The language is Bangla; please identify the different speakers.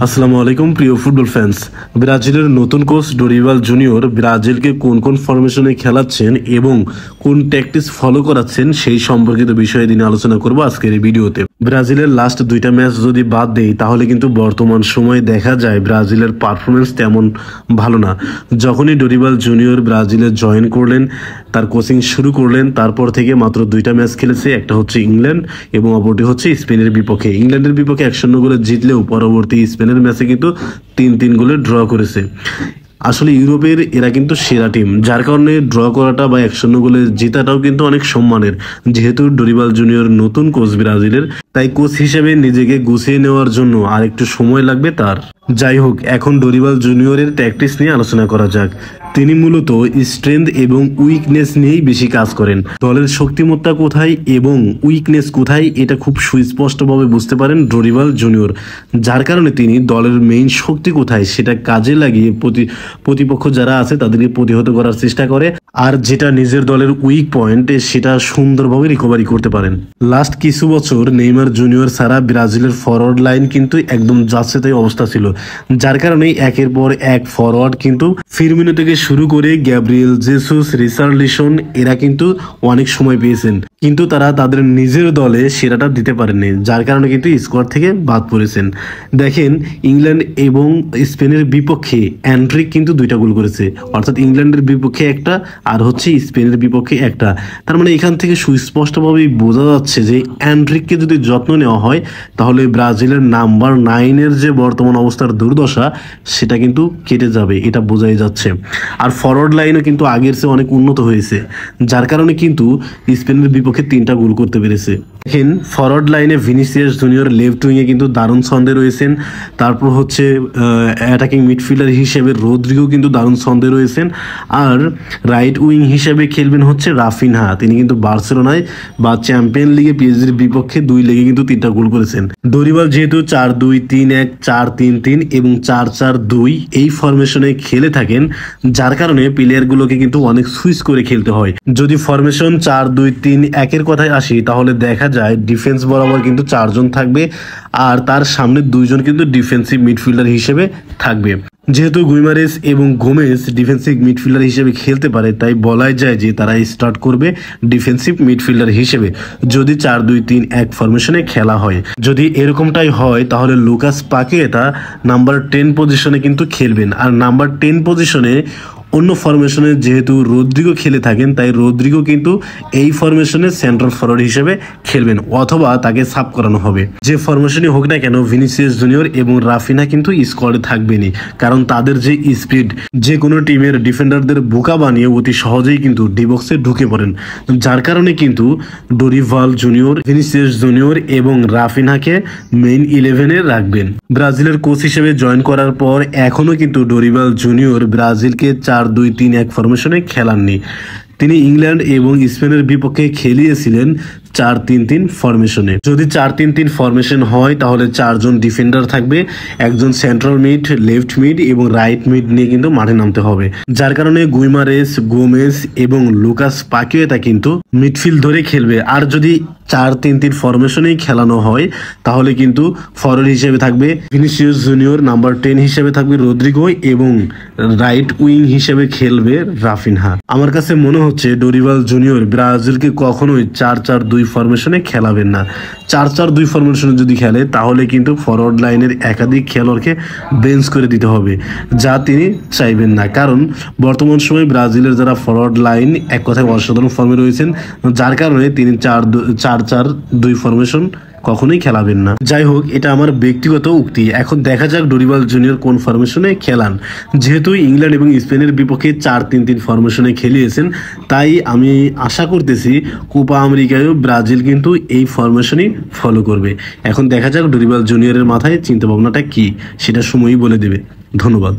Speaker 1: আসসালামু আলাইকুম প্রিয় ফুটবল ফ্যান্স। ব্রাজিলের নতুন কোচ ডোরিবাল জুনিয়র ব্রাজিলকে কোন কোন ফরমেশনে খেলাচ্ছেন এবং কোন ট্যাকটিক্স ফলো করাচ্ছেন সেই সম্পর্কিত বিষয়ে নিয়ে আলোচনা করব আজকের এই ভিডিওতে। ব্রাজিলের লাস্ট দুইটা ম্যাচ যদি বাদ দেই তাহলে কিন্তু বর্তমান সময়ে দেখা যায় ব্রাজিলের পারফরমেন্স তেমন ভালো না। যখনই ডোরিবাল জুনিয়র ব্রাজিলে জয়েন করলেন, তার কোচিং শুরু করলেন, তারপর থেকে মাত্র দুইটা ম্যাচ খেলেছে। একটা হচ্ছে ইংল্যান্ড এবং অপরটি হচ্ছে স্পেনের বিপক্ষে। ইংল্যান্ডের বিপক্ষে 1-0 গোলে জিতলেও পরবর্তী স্পেনের ম্যাচে কিন্তু 3-3 গোলে ড্র করেছে। আসলে ইউরোপের এরা কিন্তু সেরা টিম, যার কারণে ড্র করাটা বা 1-0 গোলে জেতাটাও কিন্তু অনেক সম্মানের। যেহেতু ডোরিবাল জুনিয়র নতুন কোচ ব্রাজিলের, তাই কোচ হিসেবে নিজেকে গুছিয়ে নেওয়ার জন্য আর একটু সময় লাগবে তার। যাই হোক, এখন ডোরিবাল জুনিয়রের ট্যাকটিক্স নিয়ে আলোচনা করা যাক। তিনি মূলত স্ট্রেংথ এবং উইকনেস নিয়েই বেশি কাজ করেন। দলের শক্তিমত্তা কোথায় এবং উইকনেস কোথায় এটা খুব সুস্পষ্টভাবে বুঝতে পারেন ডোরিবাল জুনিয়র, যার কারণে তিনি দলের মেইন শক্তি কোথায় সেটা কাজে লাগিয়ে প্রতিপক্ষ যারা আছে তাদেরকে প্রতিহত করার চেষ্টা করে, আর যেটা নিজের দলের উইক পয়েন্ট সেটা সুন্দরভাবে রিকভারি করতে পারেন। লাস্ট কিছু বছর নেইমার জুনিয়র ছাড়া ব্রাজিলের ফরওয়ার্ড লাইন কিন্তু একদম যাচ্ছেতাই অবস্থা ছিল, যার কারণে একের পর এক ফরওয়ার্ড কিন্তু ফিরমিনো থেকে শুরু করে গ্যাব্রিয়েল জেসুস, রিচার্লিসন এরা কিন্তু অনেক সময় পেয়েছেন, কিন্তু তারা তাদের নিজের দলে সেরাটা দিতে পারেননি, যার কারণে কিন্তু স্কোয়াড থেকে বাদ পড়েছেন। দেখেন, ইংল্যান্ড এবং স্পেনের বিপক্ষে অ্যান্ড্রিক কিন্তু 2টা গোল করেছে, অর্থাৎ ইংল্যান্ডের বিপক্ষে একটা আর হচ্ছে স্পেনের বিপক্ষে একটা। তার মানে এখান থেকে সুস্পষ্টভাবেই বোঝা যাচ্ছে যে অ্যান্ড্রিককে যদি যত্ন নেওয়া হয় তাহলে ব্রাজিলের নাম্বার 9-এর যে বর্তমান অবস্থার দুর্দশা সেটা কিন্তু কেটে যাবে, এটা বোঝাই যাচ্ছে। আর ফরওয়ার্ড লাইনও কিন্তু আগের চেয়ে অনেক উন্নত হয়েছে, যার কারণে কিন্তু স্পেনের বিপক্ষে 3টা গোল করতে পেরেছে। দেখেন, ফরওয়ার্ড লাইনে ভিনিসিয়াস জুনিয়র লেফট উইংয়ে কিন্তু দারুণ ছন্দে রয়েছেন। তারপর হচ্ছে অ্যাটাকিং মিডফিল্ডার হিসেবে রদ্রিগো কিন্তু দারুণ ছন্দে রয়েছেন। আর রাইট উইং হিসেবে খেলবেন হচ্ছে রাফিনহা। তিনি কিন্তু বার্সেলোনায় বা চ্যাম্পিয়ন লিগে পিএসজির বিপক্ষে 2 লেগে কিন্তু 3টা গোল করেছেন। ডোরিবাল যেহেতু 4-2-3-1, 4-3-3 এবং 4-4-2 এই ফরমেশনে খেলে থাকেন, যার কারণে প্লেয়ারগুলোকে কিন্তু অনেক সুইচ করে খেলতে হয়। যদি ফরমেশন 4-2-3-1 এর কথায় আসি তাহলে দেখা যায় ডিফেন্স বরাবর কিন্তু 4 জন থাকবে, আর তার সামনে 2 জন কিন্তু ডিফেন্সিভ মিডফিল্ডার হিসেবে থাকবে। যেহেতু গুইমারেস এবং গোমেজ ডিফেন্সিভ মিডফিল্ডার হিসেবে খেলতে পারে, তাই বলাই যায় যে তারা স্টার্ট করবে ডিফেন্সিভ মিডফিল্ডার হিসেবে যদি 4-2-3-1 ফরমেশনে খেলা হয়। যদি এরকমটাই হয় তাহলে লুকাস পাকেতা নাম্বার 10 পজিশনে কিন্তু খেলবেন, আর নাম্বার 10 পজিশনে অন্য ফরমেশনে যেহেতু রদ্রিগো খেলে থাকেন, তাই রদ্রিগো কিন্তু এই ফরমেশনে সেন্ট্রাল ফরওয়ার্ড হিসেবে খেলবেন, অথবা তাকে সাব করানো হবে। যে ফরমেশনই হোক না কেন, ভিনিসিয়াস জুনিয়র এবং রাফিনা কিন্তু স্কোয়াডে থাকবেনই, কারণ তাদের যে স্পিড যে কোনো টিমের ডিফেন্ডারদের বোকা বানিয়ে অতি সহজেই কিন্তু ডিবক্সে ঢুকে পড়েন, যার কারণে কিন্তু ডোরিবাল জুনিয়র, ভিনিসিয়াস জুনিয়র এবং রাফিনাকে মেইন 11-এ রাখবেন। ব্রাজিলের কোচ হিসেবে জয়েন করার পর এখনো কিন্তু ডোরিবাল জুনিয়র ব্রাজিলকে 4-2-3-1 ফরমেশনে খেলাননি। তিনি ইংল্যান্ড এবং স্পেনের বিপক্ষে খেলিয়েছিলেন 4-3-3 ফরমেশনে। যদি 4-3-3 ফরমেশন হয় তাহলে 4 জন ডিফেন্ডার থাকবে, একজন সেন্ট্রাল মিড, লেফট মিড এবং রাইট মিড নিয়ে কিন্তু মাঠে নামতে হবে, যার কারণে গুইমারেস, গোমেজ এবং লুকাস পাকিয়েতা কিন্তু মিডফিল্ড ধরে খেলবে। আর যদি 4-3-3 ফরমেশনেই খেলানো হয় তাহলে কিন্তু ফরওয়ার্ড হিসেবে থাকবে ভিনিসিয়াস জুনিয়র, নাম্বার 10 হিসেবে থাকবে রদ্রিগো এবং রাইট উইং হিসেবে খেলবে রাফিনহা। আমার কাছে মনে হচ্ছে ডোরিবাল জুনিয়র ব্রাজিলকে কখনোই 4-4-2 ফরমেশনে খেলাবেন না। 4-4-2 ফরমেশনে যদি খেলে তাহলে কিন্তু ফরওয়ার্ড লাইনের একাধিক খেলোয়াড়কে বেঞ্চ করে দিতে হবে, যা তিনি চাইবেন না, কারণ বর্তমান সময়ে ব্রাজিলের যারা ফরওয়ার্ড লাইন এক কথায় অসাধারণ ফর্মে রয়েছেন, যার কারণে তিনি 4-4-2 ফরমেশন কখনোই খেলাবেন না। যাই হোক, এটা আমার ব্যক্তিগত উক্তি। এখন দেখা যাক ডোরিবাল জুনিয়র কোন ফরমেশনে খেলান। যেহেতু ইংল্যান্ড এবং স্পেনের বিপক্ষে 4-3-3 ফরমেশনে খেলিয়েছেন, তাই আমি আশা করতেছি কোপা আমেরিকায়ও ব্রাজিল কিন্তু এই ফরমেশনই ফলো করবে। এখন দেখা যাক ডোরিবাল জুনিয়রের মাথায় চিন্তাভাবনাটা কি, সেটা সময়ই বলে দেবে। ধন্যবাদ।